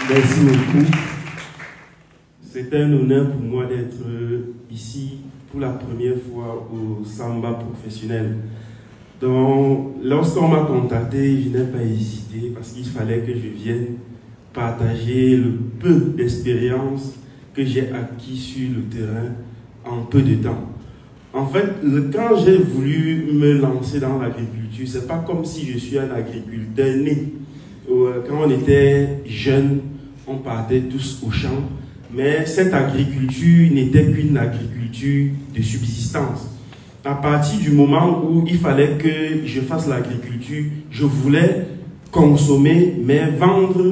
Merci beaucoup. C'est un honneur pour moi d'être ici pour la première fois au Samba professionnel. Donc, lorsqu'on m'a contacté, je n'ai pas hésité parce qu'il fallait que je vienne partager le peu d'expérience que j'ai acquis sur le terrain en peu de temps. En fait, quand j'ai voulu me lancer dans l'agriculture, c'est pas comme si je suis un agriculteur né. Quand on était jeune, on partait tous au champ, mais cette agriculture n'était qu'une agriculture de subsistance. À partir du moment où il fallait que je fasse l'agriculture, je voulais consommer, mais vendre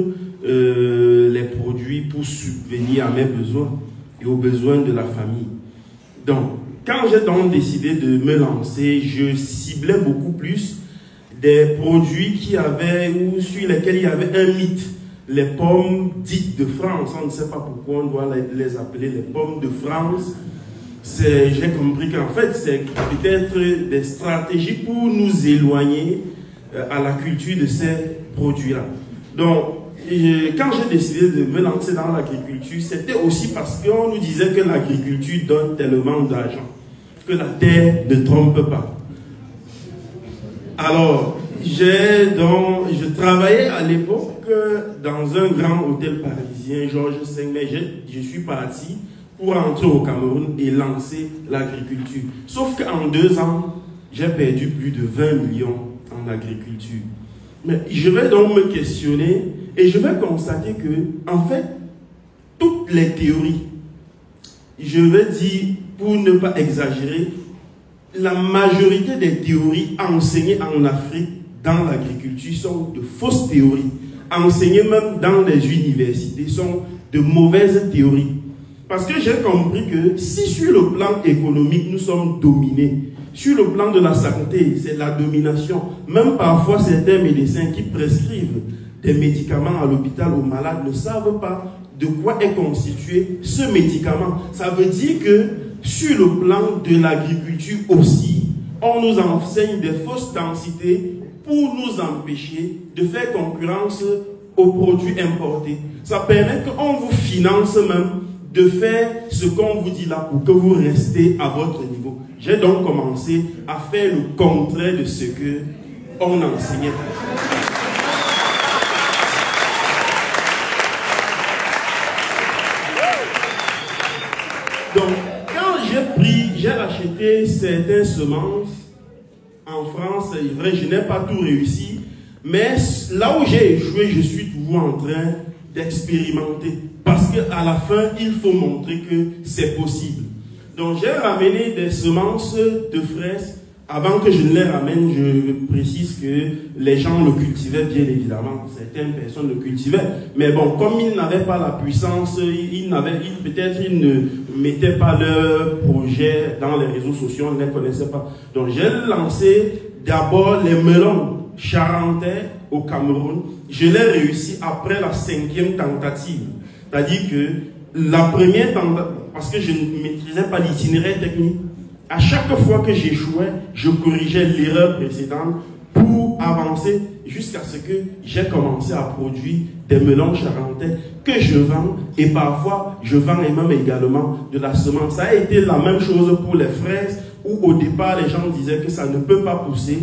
les produits pour subvenir à mes besoins et aux besoins de la famille. Donc, quand j'ai donc décidé de me lancer, je ciblais beaucoup plus des produits qui avaient ou sur lesquels il y avait un mythe. Les pommes dites de France, on ne sait pas pourquoi on doit les appeler les pommes de France. J'ai compris qu'en fait, c'est peut-être des stratégies pour nous éloigner à la culture de ces produits-là. Donc, quand j'ai décidé de me lancer dans l'agriculture, c'était aussi parce qu'on nous disait que l'agriculture donne tellement d'argent, que la terre ne trompe pas. Alors, je travaillais à l'époque dans un grand hôtel parisien, Georges V, mais je suis parti pour entrer au Cameroun et lancer l'agriculture. Sauf qu'en 2 ans, j'ai perdu plus de 20 millions en agriculture. Mais je vais donc me questionner et je vais constater que, en fait, toutes les théories, je vais dire, pour ne pas exagérer, la majorité des théories enseignées en Afrique dans l'agriculture sont de fausses théories. Enseignées même dans les universités sont de mauvaises théories. Parce que j'ai compris que si sur le plan économique nous sommes dominés, sur le plan de la santé, c'est la domination. Même parfois certains médecins qui prescrivent des médicaments à l'hôpital aux malades ne savent pas de quoi est constitué ce médicament. Ça veut dire que sur le plan de l'agriculture aussi, on nous enseigne des fausses densités pour nous empêcher de faire concurrence aux produits importés. Ça permet qu'on vous finance même de faire ce qu'on vous dit là pour que vous restez à votre niveau. J'ai donc commencé à faire le contraire de ce que on enseignait. Donc, quand j'ai acheté certaines semences en France, c'est vrai, je n'ai pas tout réussi, mais là où j'ai échoué, je suis toujours en train d'expérimenter. Parce qu'à la fin, il faut montrer que c'est possible. Donc, j'ai ramené des semences de fraises. Avant que je ne les ramène, je précise que les gens le cultivaient bien évidemment. Certaines personnes le cultivaient. Mais bon, comme ils n'avaient pas la puissance, peut-être ils ne mettaient pas leur projet dans les réseaux sociaux, on ne les connaissait pas. Donc, j'ai lancé d'abord les melons charentais au Cameroun. Je l'ai réussi après la 5e tentative. C'est-à-dire que la première tentative, parce que je ne maîtrisais pas l'itinéraire technique, à chaque fois que j'échouais, je corrigeais l'erreur précédente pour avancer jusqu'à ce que j'ai commencé à produire des melons charentais que je vends et parfois je vends même également de la semence. Ça a été la même chose pour les fraises où au départ les gens disaient que ça ne peut pas pousser.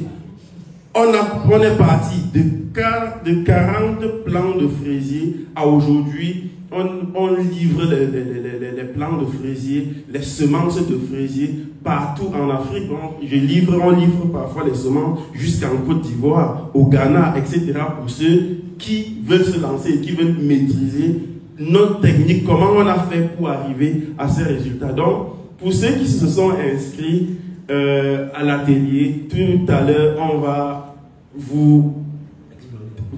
On est parti de 40 plants de fraisiers à aujourd'hui. On livre les plants de fraisiers, les semences de fraisiers partout en Afrique. On livre parfois les semences jusqu'en Côte d'Ivoire, au Ghana, etc. pour ceux qui veulent se lancer et qui veulent maîtriser notre technique, comment on a fait pour arriver à ces résultats. Donc, pour ceux qui se sont inscrits à l'atelier, tout à l'heure, on va vous...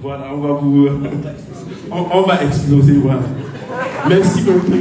Voilà, on va exploser, voilà. Merci beaucoup.